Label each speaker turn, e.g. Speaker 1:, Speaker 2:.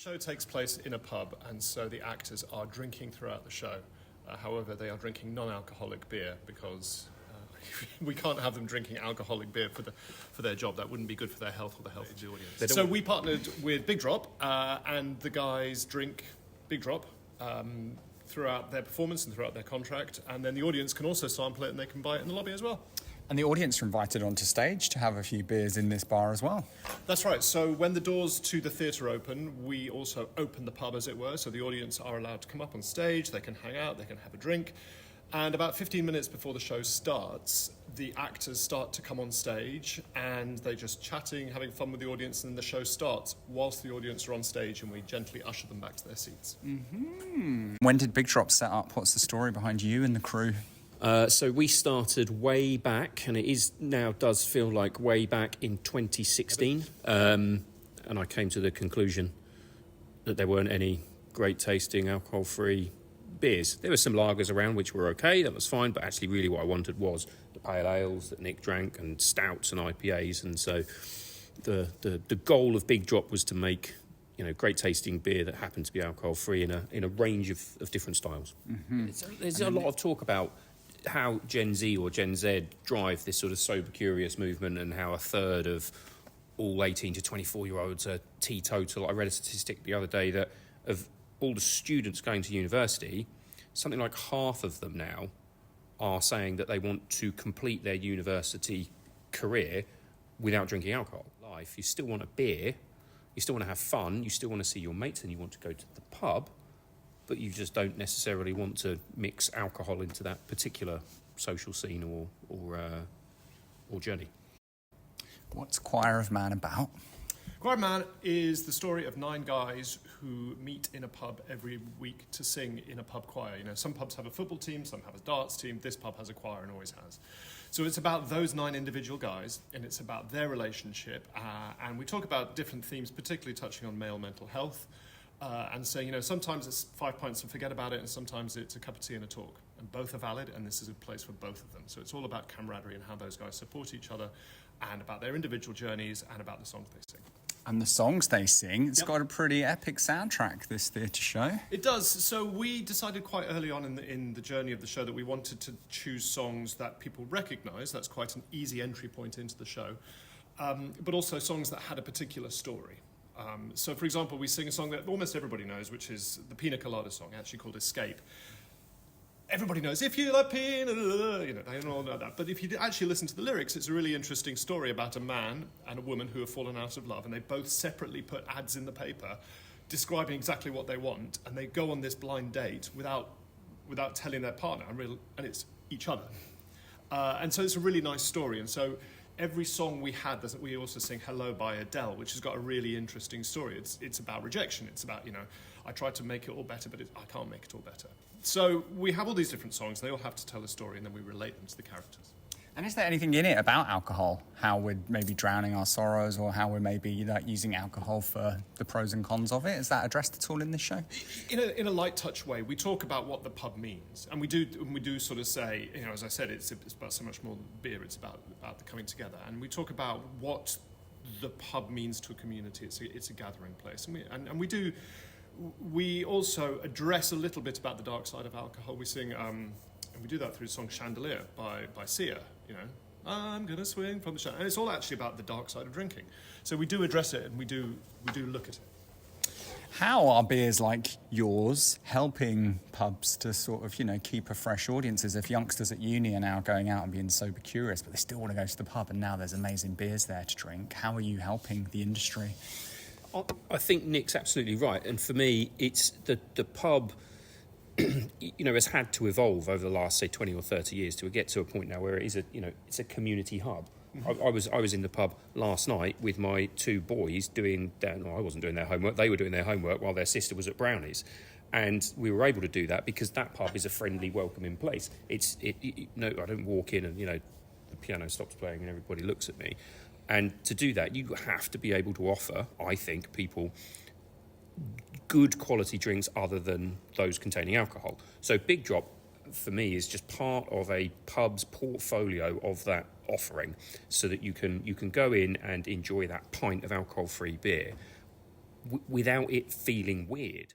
Speaker 1: show takes place in a pub, and so the actors are drinking throughout the show. However, they are drinking non-alcoholic beer because we can't have them drinking alcoholic beer for their job. That wouldn't be good for their health or the health of the audience. So we partnered with Big Drop, and the guys drink Big Drop throughout their performance and throughout their contract, and then the audience can also sample it and they can buy it in the lobby as well.
Speaker 2: And the audience are invited onto stage to have a few beers in this bar as well.
Speaker 1: That's right. So when the doors to the theatre open, we also open the pub, as it were. So the audience are allowed to come up on stage, they can hang out, they can have a drink. And about 15 minutes before the show starts, the actors start to come on stage and they're just chatting, having fun with the audience, and then the show starts whilst the audience are on stage and we gently usher them back to their seats.
Speaker 2: Mm-hmm. When did Big Drop set up? What's the story behind you and the crew?
Speaker 3: So we started way back, and it is now does feel like way back in 2016. And I came to the conclusion that there weren't any great tasting alcohol-free beers. There were some lagers around which were okay, that was fine, but actually really what I wanted was the pale ales that Nick drank and stouts and IPAs. And so the goal of Big Drop was to make great tasting beer that happened to be alcohol-free in a range of different styles. Mm-hmm. There's a lot of talk about how Gen Z or Gen Z drive this sort of sober curious movement, and how a third of all 18 to 24-year-olds are teetotal. I read a statistic the other day that of all the students going to university, something like half of them now are saying that they want to complete their university career without drinking alcohol. Life, you still want a beer, you still want to have fun, you still want to see your mates, and you want to go to the pub, but you just don't necessarily want to mix alcohol into that particular social scene or journey.
Speaker 2: What's Choir of Man about?
Speaker 1: Choir of Man is the story of 9 guys who meet in a pub every week to sing in a pub choir. Some pubs have a football team, some have a darts team. This pub has a choir and always has. So it's about those 9 individual guys, and it's about their relationship. And we talk about different themes, particularly touching on male mental health, and saying, sometimes it's 5 pints and forget about it, and sometimes it's a cup of tea and a talk. And both are valid, and this is a place for both of them. So it's all about camaraderie and how those guys support each other, and about their individual journeys, and about the songs they sing.
Speaker 2: And the songs they sing, it's got a pretty epic soundtrack, this theatre show.
Speaker 1: It does. So we decided quite early on in the journey of the show that we wanted to choose songs that people recognise. That's quite an easy entry point into the show. But also songs that had a particular story. So, for example, we sing a song that almost everybody knows, which is the Pina Colada song, actually called Escape. Everybody knows, if you like pina, they all know that. But if you actually listen to the lyrics, it's a really interesting story about a man and a woman who have fallen out of love, and they both separately put ads in the paper describing exactly what they want, and they go on this blind date without telling their partner, and it's each other. And so it's a really nice story. And so every song we had, we also sing Hello by Adele, which has got a really interesting story. It's about rejection. It's about, I tried to make it all better, but I can't make it all better. So we have all these different songs. They all have to tell a story, and then we relate them to the characters.
Speaker 2: And is there anything in it about alcohol? How we're maybe drowning our sorrows, or how we're maybe using alcohol for the pros and cons of it? Is that addressed at all in this show?
Speaker 1: In a light touch way, we talk about what the pub means, and we do sort of say, as I said, it's about so much more than beer. It's about the coming together, and we talk about what the pub means to a community. It's a gathering place, and we do. We also address a little bit about the dark side of alcohol. We sing, and we do that through the song Chandelier by Sia, I'm gonna swing from the chandelier. And it's all actually about the dark side of drinking. So we do address it, and we do look at it.
Speaker 2: How are beers like yours helping pubs to sort of, keep a fresh audiences? If youngsters at uni are now going out and being sober curious, but they still want to go to the pub, and now there's amazing beers there to drink, how are you helping the industry?
Speaker 3: I think Nick's absolutely right, and for me, it's the pub, has had to evolve over the last, say, 20 or 30 years to get to a point now where it is it's a community hub. Mm-hmm. I was in the pub last night with my 2 boys I wasn't doing their homework. They were doing their homework while their sister was at Brownies, and we were able to do that because that pub is a friendly, welcoming place. I don't walk in and the piano stops playing and everybody looks at me. And to do that, you have to be able to offer, I think, people good quality drinks other than those containing alcohol. So Big Drop, for me, is just part of a pub's portfolio of that offering, so that you can go in and enjoy that pint of alcohol-free beer without it feeling weird.